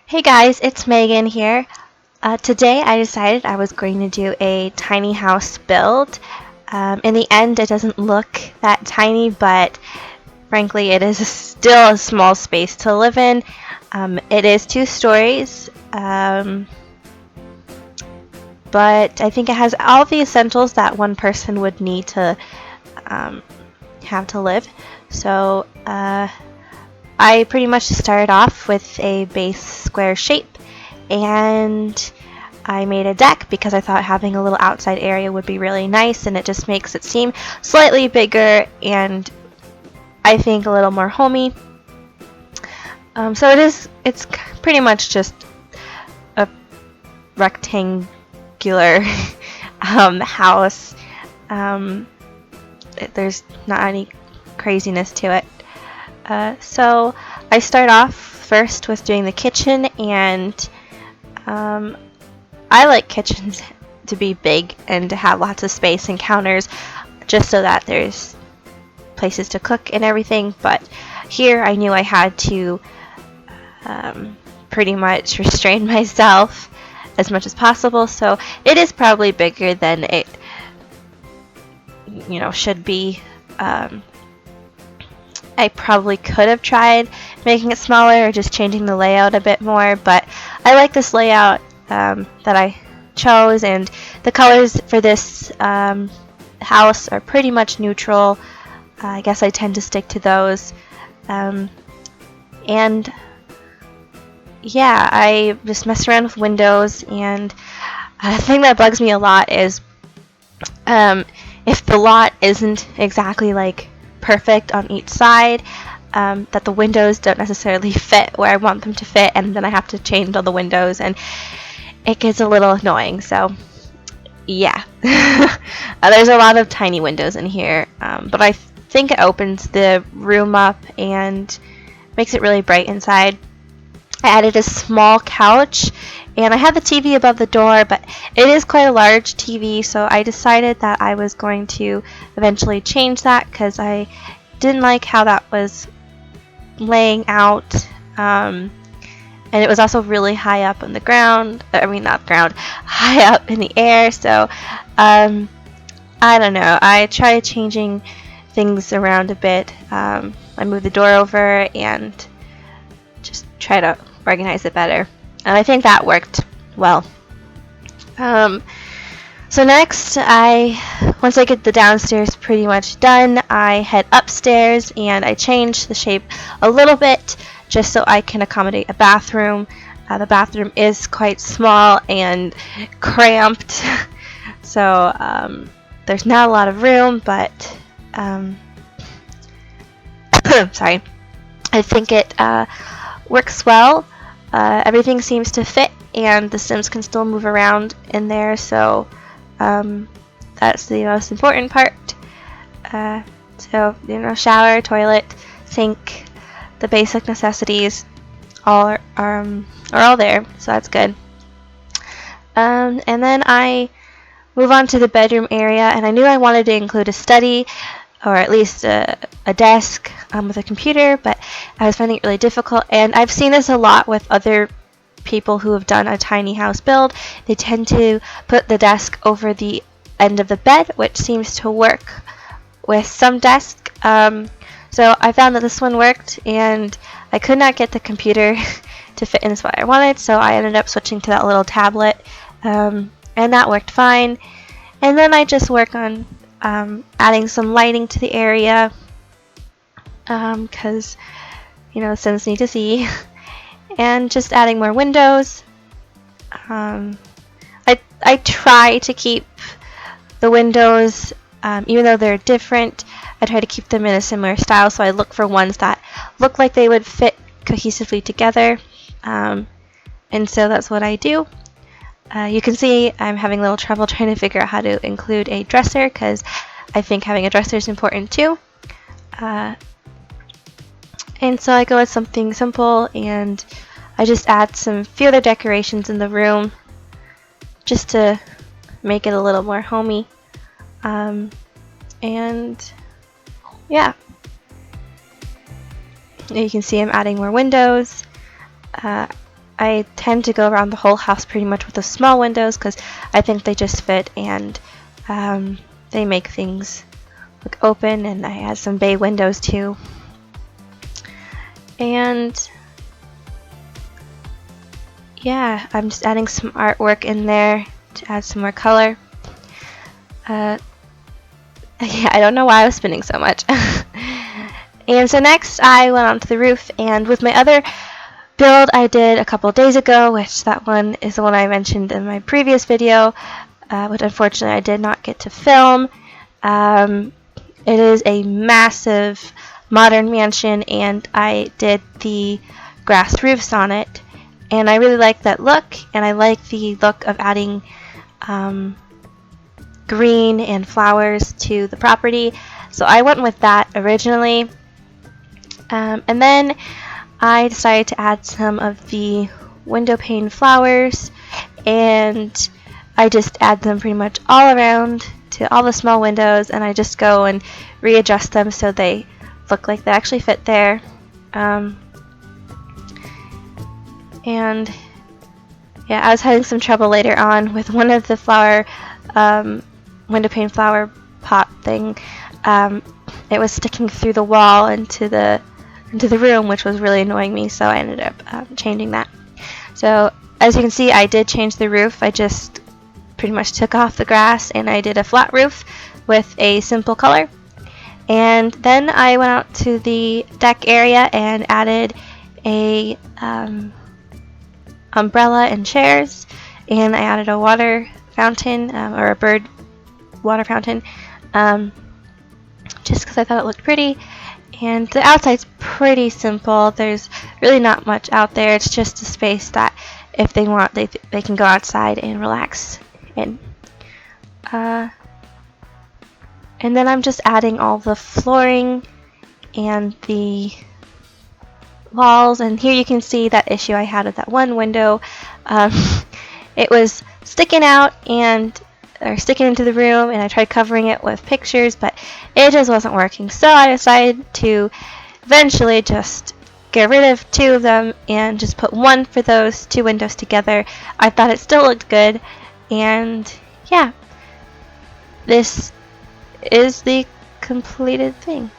Hey guys, it's Megan here. Today I decided I was going to do a tiny house build. In the end, it doesn't look that tiny, but frankly, it is still a small space to live in. It is 2 stories, but I think it has all the essentials that one person would need to um, have to live. So I pretty much started off with a base square shape, and I made a deck because I thought having a little outside area would be really nice, and it just makes it seem slightly bigger and I think a little more homey. So it's pretty much just a rectangular house. There's not any craziness to it. So I start off first with doing the kitchen, and I like kitchens to be big and to have lots of space and counters just so that there's places to cook and everything. But here I knew I had to pretty much restrain myself as much as possible, so it is probably bigger than it should be. I probably could have tried making it smaller or just changing the layout a bit more, but I like this layout that I chose, and the colors for this house are pretty much neutral. I guess I tend to stick to those. And yeah, I just mess around with windows, and a thing that bugs me a lot is if the lot isn't exactly like perfect on each side, that the windows don't necessarily fit where I want them to fit, and then I have to change all the windows, and it gets a little annoying. So yeah, there's a lot of tiny windows in here, but I think it opens the room up and makes it really bright inside. I added a small couch, and I have the TV above the door, but it is quite a large TV, so I decided that I was going to eventually change that because I didn't like how that was laying out, and it was also really high up on the ground. I mean, not ground, high up in the air. So I don't know. I tried changing things around a bit. I moved the door over and just try to organize it better, and I think that worked well. So next, once I get the downstairs pretty much done, I head upstairs and I change the shape a little bit just so I can accommodate a bathroom. The bathroom is quite small and cramped, so there's not a lot of room, but sorry, I think it works well. Everything seems to fit, and the Sims can still move around in there, so that's the most important part. So, shower, toilet, sink, the basic necessities are all there, so that's good. And then I move on to the bedroom area, and I knew I wanted to include a study, or at least a desk with a computer, but I was finding it really difficult, and I've seen this a lot with other people who have done a tiny house build. They tend to put the desk over the end of the bed, which seems to work with some desks. So I found that this one worked, and I could not get the computer to fit in the spot I wanted, so I ended up switching to that little tablet, and that worked fine. And then I just work on adding some lighting to the area, because Sims need to see, and just adding more windows. I try to keep the windows, even though they're different, I try to keep them in a similar style, so I look for ones that look like they would fit cohesively together, and so that's what I do. You can see I'm having a little trouble trying to figure out how to include a dresser, because I think having a dresser is important too. And so I go with something simple, and I just add some few other decorations in the room just to make it a little more homey. And yeah, you can see I'm adding more windows. I tend to go around the whole house pretty much with the small windows because I think they just fit, and they make things look open, and I add some bay windows too. And yeah, I'm just adding some artwork in there to add some more color. Yeah, I don't know why I was spinning so much. And so next I went onto the roof, and with my other build I did a couple days ago, which that one is the one I mentioned in my previous video, which unfortunately I did not get to film. It is a massive modern mansion, and I did the grass roofs on it, and I really like that look, and I like the look of adding green and flowers to the property, so I went with that originally. And then I decided to add some of the window pane flowers, and I just add them pretty much all around to all the small windows, and I just go and readjust them so they look like they actually fit there. And yeah, I was having some trouble later on with one of the flower window pane flower pot thing. It was sticking through the wall into the room, which was really annoying me, so I ended up changing that. So as you can see, I did change the roof. I just pretty much took off the grass, and I did a flat roof with a simple color. And then I went out to the deck area and added a umbrella and chairs, and I added a water fountain, or a bird water fountain, just because I thought it looked pretty. And the outside's pretty simple. There's really not much out there. It's just a space that if they want, they can go outside and relax in. And then I'm just adding all the flooring and the walls, and here you can see that issue I had with that one window. It was sticking out or sticking into the room, and I tried covering it with pictures, but it just wasn't working. So I decided to eventually just get rid of two of them and just put one for those two windows together. I thought it still looked good, and yeah, this is the completed thing.